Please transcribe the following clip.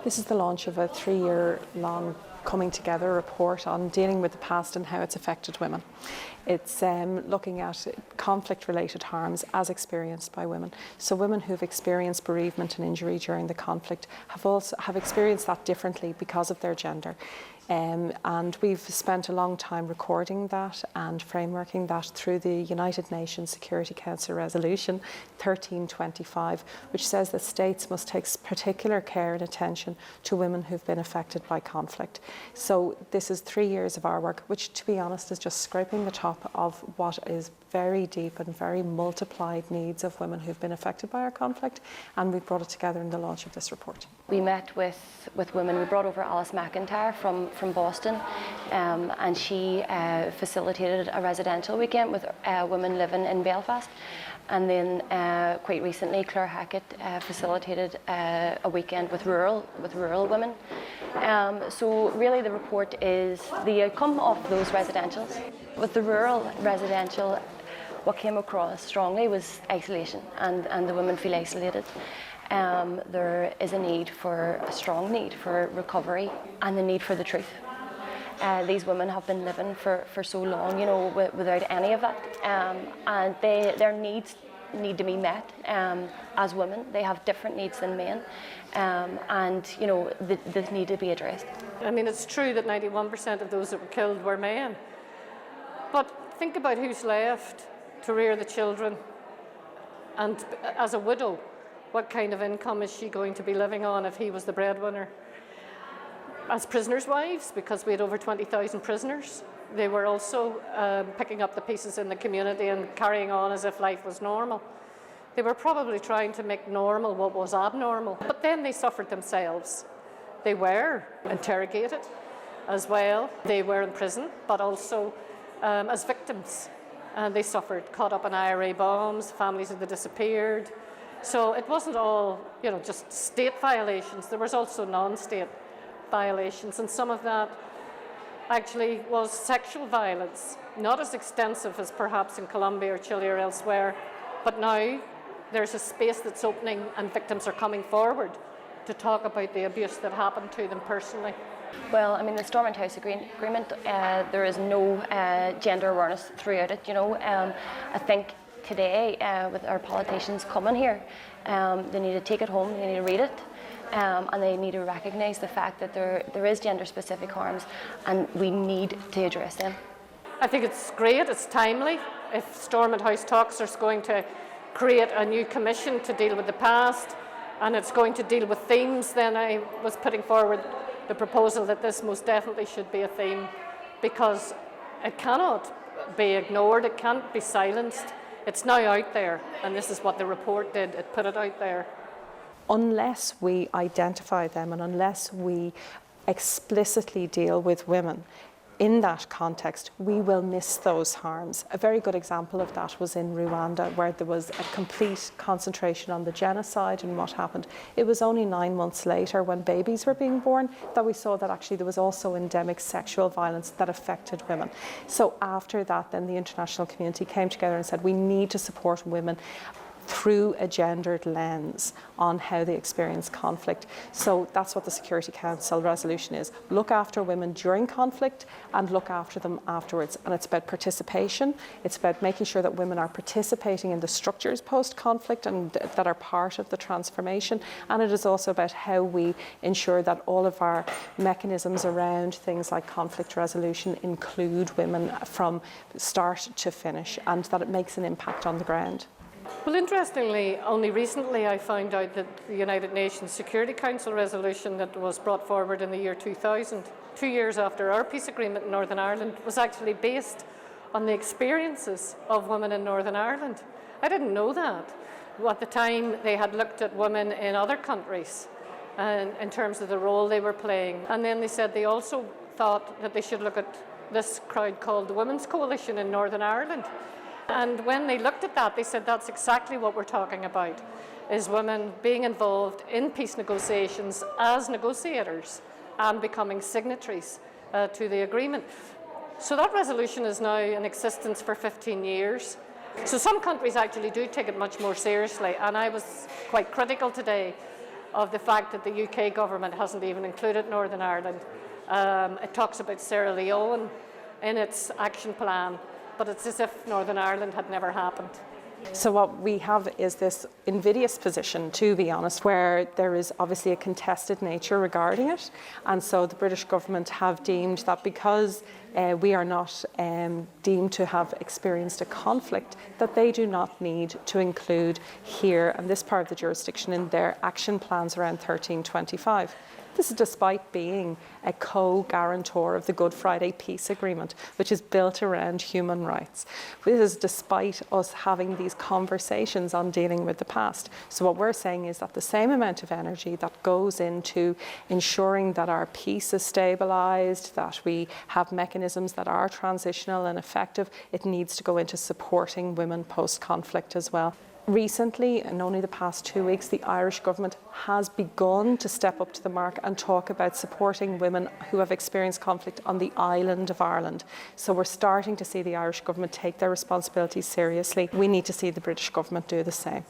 This is the launch of a 3-year-long coming together report on dealing with the past and how it's affected women. It's looking at conflict-related harms as experienced by women. So women who've experienced bereavement and injury during the conflict have experienced that differently because of their gender. And we've spent a long time recording that and frameworking that through the United Nations Security Council Resolution 1325, which says that states must take particular care and attention to women who've been affected by conflict. So this is 3 years of our work, which, to be honest, is just scraping the top of what is very deep and very multiplied needs of women who've been affected by our conflict, and we brought it together in the launch of this report. We met with women. We brought over Alice McIntyre from Boston, and she facilitated a residential weekend with women living in Belfast. And then quite recently, Claire Hackett facilitated a weekend with rural women. So really the report is the outcome of those residentials. With the rural residential, what came across strongly was isolation, and the women feel isolated. There is a strong need for recovery and the need for the truth. These women have been living for so long, without any of that, and their needs need to be met as women. They have different needs than men, and they need to be addressed. I mean, it's true that 91% of those that were killed were men, but think about who's left to rear the children, and as a widow, what kind of income is she going to be living on if he was the breadwinner? As prisoners' wives, because we had over 20,000 prisoners, they were also picking up the pieces in the community and carrying on as if life was normal. They were probably trying to make normal what was abnormal, but then they suffered themselves. They were interrogated as well. They were in prison, but also as victims. And they suffered, caught up in IRA bombs, families that disappeared. So it wasn't all, just state violations. There was also non-state violations, and some of that actually was sexual violence, not as extensive as perhaps in Colombia or Chile or elsewhere, but now there's a space that's opening and victims are coming forward to talk about the abuse that happened to them personally. Well, I mean, the Stormont House Agreement, there is no gender awareness throughout it. I think today, with our politicians coming here, they need to take it home, they need to read it, and they need to recognise the fact that there is gender-specific harms, and we need to address them. I think it's great, it's timely. If Stormont House Talks are going to create a new commission to deal with the past, and it's going to deal with themes, then I was putting forward the proposal that this most definitely should be a theme, because it cannot be ignored, it can't be silenced. It's now out there, and this is what the report did, it put it out there. Unless we identify them and unless we explicitly deal with women in that context, we will miss those harms. A very good example of that was in Rwanda, where there was a complete concentration on the genocide and what happened. It was only 9 months later, when babies were being born, that we saw that actually there was also endemic sexual violence that affected women. So after that, then the international community came together and said, we need to support women through a gendered lens on how they experience conflict. So that's what the Security Council resolution is. Look after women during conflict and look after them afterwards. And it's about participation. It's about making sure that women are participating in the structures post-conflict and that are part of the transformation. And it is also about how we ensure that all of our mechanisms around things like conflict resolution include women from start to finish, and that it makes an impact on the ground. Well, interestingly, only recently I found out that the United Nations Security Council resolution that was brought forward in the year 2000, 2 years after our peace agreement in Northern Ireland, was actually based on the experiences of women in Northern Ireland. I didn't know that. At the time, they had looked at women in other countries and in terms of the role they were playing. And then they said they also thought that they should look at this crowd called the Women's Coalition in Northern Ireland. And when they looked at that, they said that's exactly what we're talking about, is women being involved in peace negotiations as negotiators and becoming signatories to the agreement. So that resolution is now in existence for 15 years. So some countries actually do take it much more seriously, and I was quite critical today of the fact that the UK government hasn't even included Northern Ireland. It talks about Sierra Leone in its action plan, but it's as if Northern Ireland had never happened. So what we have is this invidious position, to be honest, where there is obviously a contested nature regarding it. And so the British government have deemed that because we are not deemed to have experienced a conflict, that they do not need to include here and this part of the jurisdiction in their action plans around 1325. This is despite being a co-guarantor of the Good Friday Peace Agreement, which is built around human rights. This is despite us having these conversations on dealing with the past. So what we're saying is that the same amount of energy that goes into ensuring that our peace is stabilised, that we have mechanisms that are transitional and effective, it needs to go into supporting women post-conflict as well. Recently, in only the past 2 weeks, the Irish government has begun to step up to the mark and talk about supporting women who have experienced conflict on the island of Ireland. So we're starting to see the Irish government take their responsibilities seriously. We need to see the British government do the same.